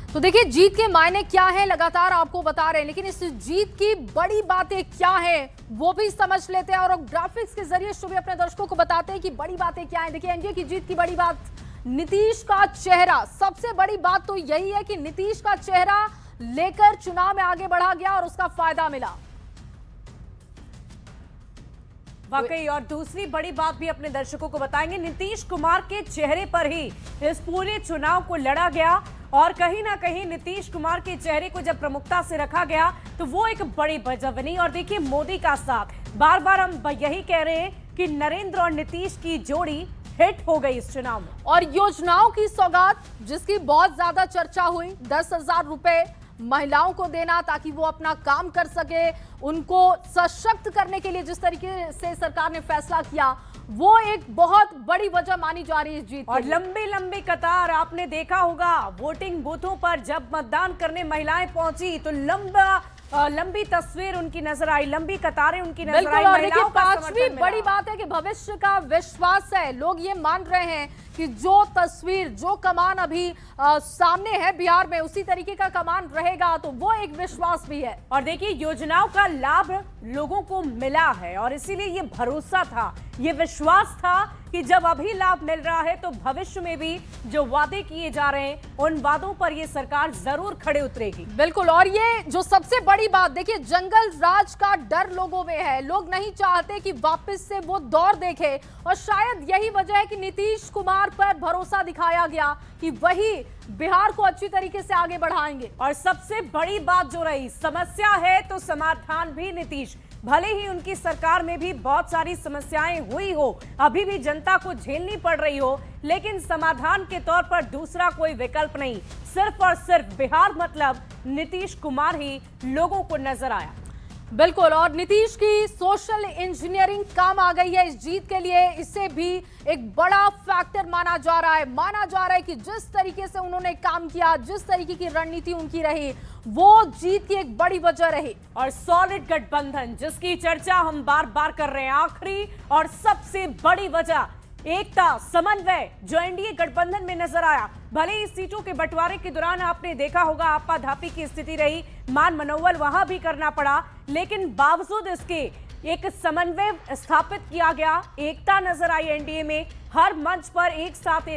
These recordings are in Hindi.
तो देखिए, जीत के मायने क्या है लगातार आपको बता रहे हैं, लेकिन इस जीत की बड़ी बातें क्या है वो भी समझ लेते हैं और ग्राफिक्स के जरिए शुभ अपने दर्शकों को बताते हैं कि बड़ी बातें क्या है। देखिए, एनडीए की जीत की बड़ी बात नीतीश का चेहरा। सबसे बड़ी बात तो यही है कि नीतीश का चेहरा लेकर चुनाव में आगे बढ़ा गया और उसका फायदा मिला। वाकई, और दूसरी बड़ी बात भी अपने दर्शकों को बताएंगे। नीतीश कुमार के चेहरे पर ही इस पूरे चुनाव को लड़ा गया और कहीं ना कहीं नीतीश कुमार के चेहरे को जब प्रमुखता से रखा गया तो वो एक बड़ी वजह बनी। और देखिए, मोदी का साथ, बार बार हम यही कह रहे हैं कि नरेंद्र और नीतीश की जोड़ी हिट हो गई इस चुनाव में। और योजनाओं की सौगात जिसकी बहुत ज्यादा चर्चा हुई, 10,000 रुपए महिलाओं को देना ताकि वो अपना काम कर सके, उनको सशक्त करने के लिए जिस तरीके से सरकार ने फैसला किया, वो एक बहुत बड़ी वजह मानी जा रही है जीत। और लंबी लंबी कतार आपने देखा होगा वोटिंग बूथों पर, जब मतदान करने महिलाएं पहुंची तो लंबी तस्वीर उनकी नजर आई, लंबी कतारें उनकी नजर आई। और देखिए, पांचवी बड़ी बात है कि भविष्य का विश्वास है। लोग ये मान रहे हैं कि जो तस्वीर, जो कमान अभी सामने है बिहार में, उसी तरीके का कमान रहेगा, तो वो एक विश्वास भी है। और देखिए, योजनाओं का लाभ लोगों को मिला है और इसीलिए ये भरोसा था, ये विश्वास था कि जब अभी लाभ मिल रहा है तो भविष्य में भी जो वादे किए जा रहे हैं उन वादों पर ये सरकार जरूर खड़े उतरेगी। बिल्कुल। और ये जो सबसे बड़ी बात, देखिए, जंगल राज का डर लोगों में है। लोग नहीं चाहते कि वापस से वो दौर देखे और शायद यही वजह है कि नीतीश कुमार पर भरोसा दिखाया गया कि वही बिहार को अच्छी तरीके से आगे बढ़ाएंगे। और सबसे बड़ी बात जो रही, समस्या है तो समाधान भी नीतीश। भले ही उनकी सरकार में भी बहुत सारी समस्याएं हुई हो, अभी भी जनता को झेलनी पड़ रही हो, लेकिन समाधान के तौर पर दूसरा कोई विकल्प नहीं। सिर्फ और सिर्फ बिहार मतलब नीतीश कुमार ही लोगों को नजर आया। बिल्कुल। और नीतीश की सोशल इंजीनियरिंग काम आ गई है इस जीत के लिए। इसे भी एक बड़ा फैक्टर माना जा रहा है। माना जा रहा है कि जिस तरीके से उन्होंने काम किया, जिस तरीके की रणनीति उनकी रही, वो जीत की एक बड़ी वजह रही। और सॉलिड गठबंधन जिसकी चर्चा हम बार बार कर रहे हैं, आखिरी और सबसे बड़ी वजह एकता, समन्वय जो एनडीए गठबंधन में नजर आया। भले ही सीटों के बंटवारे के दौरान आपने देखा होगा आपाधापी की स्थिति रही, मान मनोबल वहां भी करना पड़ा, लेकिन बावजूद इसके एक समन्वय स्थापित किया गया, एकता नजर आई एनडीए में। हर मंच पर एक साथ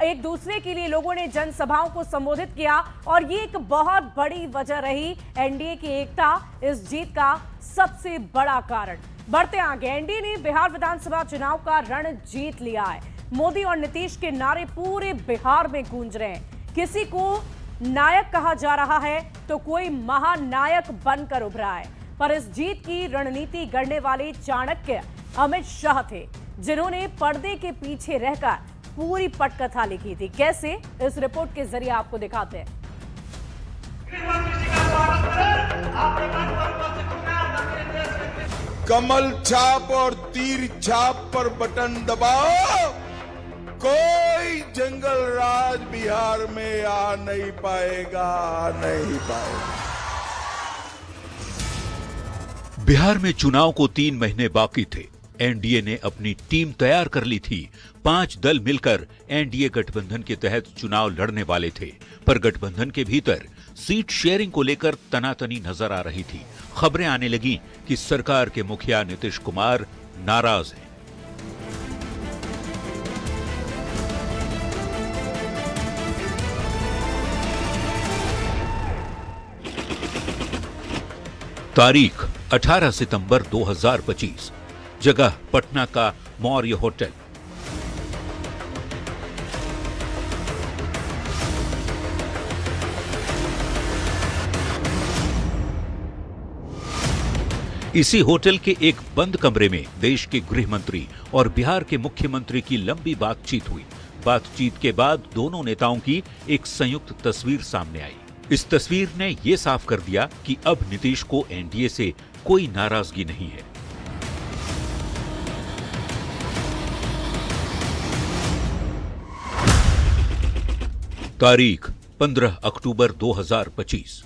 एक दूसरे के लिए लोगों ने जनसभाओं को संबोधित किया और ये एक बहुत बड़ी वजह रही एनडीए की एकता, इस जीत का सबसे बड़ा कारण। बढ़ते आगे, एनडीए ने बिहार विधानसभा चुनाव का रण जीत लिया है। मोदी और नीतीश के नारे पूरे बिहार में गूंज रहे हैं। किसी को नायक कहा जा रहा है तो कोई महानायक बनकर उभरा है। पर इस जीत की रणनीति गढ़ने वाले चाणक्य अमित शाह थे, जिन्होंने पर्दे के पीछे रहकर पूरी पटकथा लिखी थी। कैसे, इस रिपोर्ट के जरिए आपको दिखाते हैं। कमल छाप और तीर छाप पर बटन दबाओ, कोई जंगल राज बिहार में आ नहीं पाएगा, नहीं पाएगा। बिहार में चुनाव को 3 महीने बाकी थे। एनडीए ने अपनी टीम तैयार कर ली थी। 5 दल मिलकर एनडीए गठबंधन के तहत चुनाव लड़ने वाले थे, पर गठबंधन के भीतर सीट शेयरिंग को लेकर तनातनी नजर आ रही थी। खबरें आने लगी कि सरकार के मुखिया नीतीश कुमार नाराज हैं। तारीख 18 सितंबर 2025, जगह पटना का मौर्य होटल। इसी होटल के एक बंद कमरे में देश के गृह मंत्री और बिहार के मुख्यमंत्री की लंबी बातचीत हुई। बातचीत के बाद दोनों नेताओं की एक संयुक्त तस्वीर सामने आई। इस तस्वीर ने यह साफ कर दिया कि अब नीतीश को एनडीए से कोई नाराजगी नहीं है। तारीख 15 अक्टूबर 2025।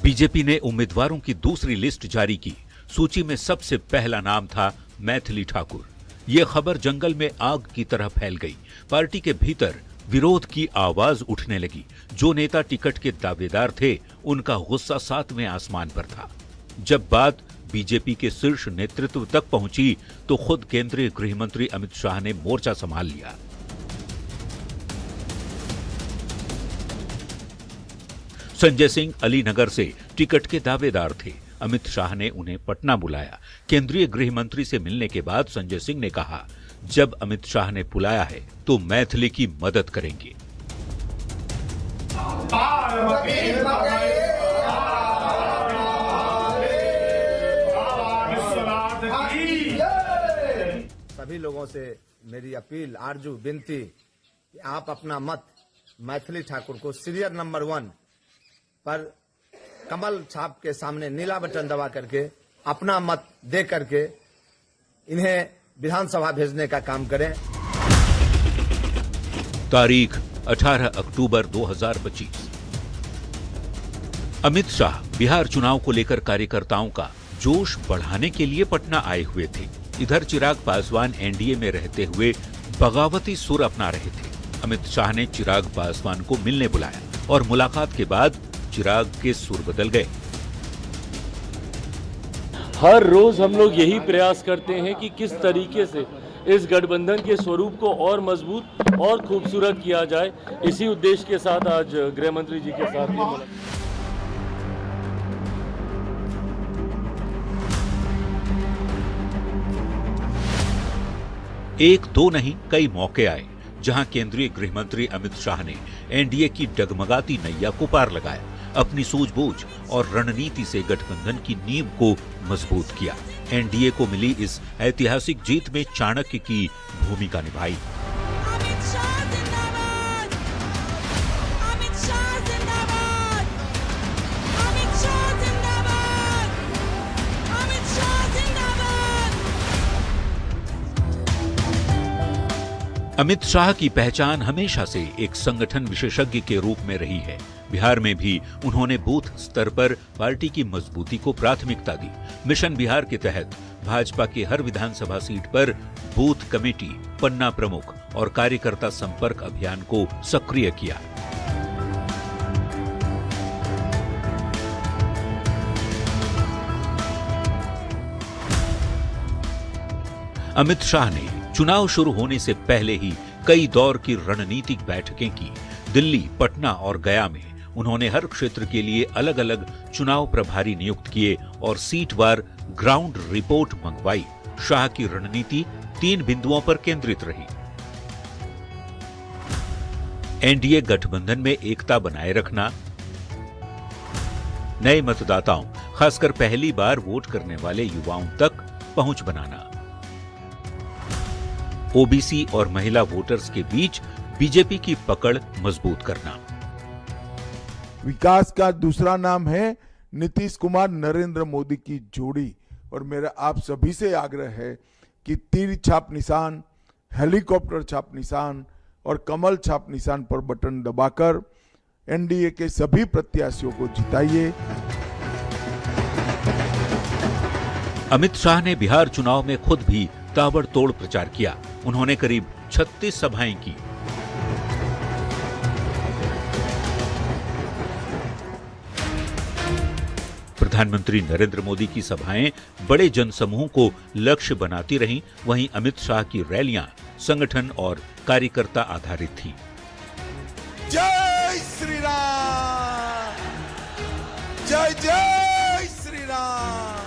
बीजेपी ने उम्मीदवारों की दूसरी लिस्ट जारी की। सूची में सबसे पहला नाम था मैथिली ठाकुर। यह खबर जंगल में आग की तरह फैल गई। पार्टी के भीतर विरोध की आवाज उठने लगी। जो नेता टिकट के दावेदार थे, उनका गुस्सा 7वें आसमान पर था। जब बात बीजेपी के शीर्ष नेतृत्व तक पहुंची तो खुद केंद्रीय गृह मंत्री अमित शाह ने मोर्चा संभाल लिया। संजय सिंह अलीनगर से टिकट के दावेदार थे। अमित शाह ने उन्हें पटना बुलाया। केंद्रीय गृह मंत्री से मिलने के बाद संजय सिंह ने कहा, जब अमित शाह ने बुलाया है तो मैथिली की मदद करेंगे। सभी लोगों से मेरी अपील, आरजू, विनती कि आप अपना मत मैथिली ठाकुर को सीरियल नंबर 1 पर कमल छाप के सामने नीला बटन दबा करके अपना मत दे करके इन्हें विधानसभा भेजने का काम करें। तारीख 18 अक्टूबर 2025। अमित शाह बिहार चुनाव को लेकर कार्यकर्ताओं का जोश बढ़ाने के लिए पटना आए हुए थे। इधर चिराग पासवान एनडीए में रहते हुए बगावती सुर अपना रहे थे। अमित शाह ने चिराग पासवान को मिलने बुलाया और मुलाकात के बाद चिराग के सुर बदल गए। हर रोज हम लोग यही प्रयास करते हैं कि किस तरीके से इस गठबंधन के स्वरूप को और मजबूत और खूबसूरत किया जाए। इसी उद्देश्य के साथ आज गृह मंत्री जी के साथ ये मुलाकात। एक दो नहीं, कई मौके आए जहां केंद्रीय गृह मंत्री अमित शाह ने एनडीए की डगमगाती नैया को पार लगाया। अपनी सूझबूझ और रणनीति से गठबंधन की नींव को मजबूत किया। एनडीए को मिली इस ऐतिहासिक जीत में चाणक्य की भूमिका निभाई। अमित शाह की पहचान हमेशा से एक संगठन विशेषज्ञ के रूप में रही है। बिहार में भी उन्होंने बूथ स्तर पर पार्टी की मजबूती को प्राथमिकता दी। मिशन बिहार के तहत भाजपा के हर विधानसभा सीट पर बूथ कमेटी, पन्ना प्रमुख और कार्यकर्ता संपर्क अभियान को सक्रिय किया। अमित शाह ने चुनाव शुरू होने से पहले ही कई दौर की रणनीतिक बैठकें की। दिल्ली, पटना और गया में उन्होंने हर क्षेत्र के लिए अलग अलग चुनाव प्रभारी नियुक्त किए और सीटवार ग्राउंड रिपोर्ट मंगवाई। शाह की रणनीति 3 बिंदुओं पर केंद्रित रही। एनडीए गठबंधन में एकता बनाए रखना, नए मतदाताओं, खासकर पहली बार वोट करने वाले युवाओं तक पहुंच बनाना, ओबीसी और महिला वोटर्स के बीच बीजेपी की पकड़ मजबूत करना। विकास का दूसरा नाम है नीतीश कुमार नरेंद्र मोदी की जोड़ी। और मेरा आप सभी से आग्रह है कि तीर छाप निशान, हेलीकॉप्टर छाप निशान और कमल छाप निशान पर बटन दबाकर एनडीए के सभी प्रत्याशियों को जिताइए। अमित शाह ने बिहार चुनाव में खुद भी ताबड़तोड़ प्रचार किया। उन्होंने करीब 36 सभाएं की। प्रधानमंत्री नरेंद्र मोदी की सभाएं बड़े जनसमूह को लक्ष्य बनाती रहीं, वहीं अमित शाह की रैलियां संगठन और कार्यकर्ता आधारित थी। जय श्री राम, जय जय श्री राम।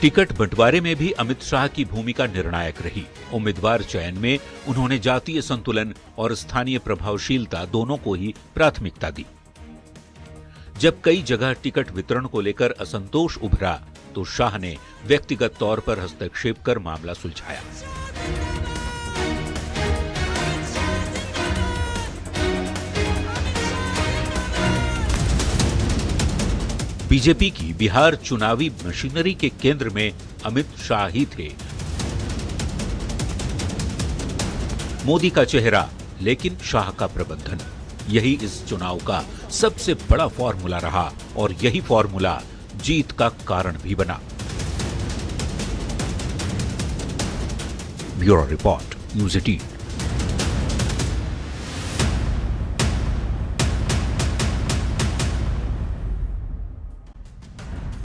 टिकट बंटवारे में भी अमित शाह की भूमिका निर्णायक रही। उम्मीदवार चयन में उन्होंने जातीय संतुलन और स्थानीय प्रभावशीलता दोनों को ही प्राथमिकता दी। जब कई जगह टिकट वितरण को लेकर असंतोष उभरा तो शाह ने व्यक्तिगत तौर पर हस्तक्षेप कर मामला सुलझाया। बीजेपी की बिहार चुनावी मशीनरी के केंद्र में अमित शाह ही थे। मोदी का चेहरा लेकिन शाह का प्रबंधन, यही इस चुनाव का सबसे बड़ा फॉर्मूला रहा और यही फॉर्मूला जीत का कारण भी बना। Bureau report, news 18।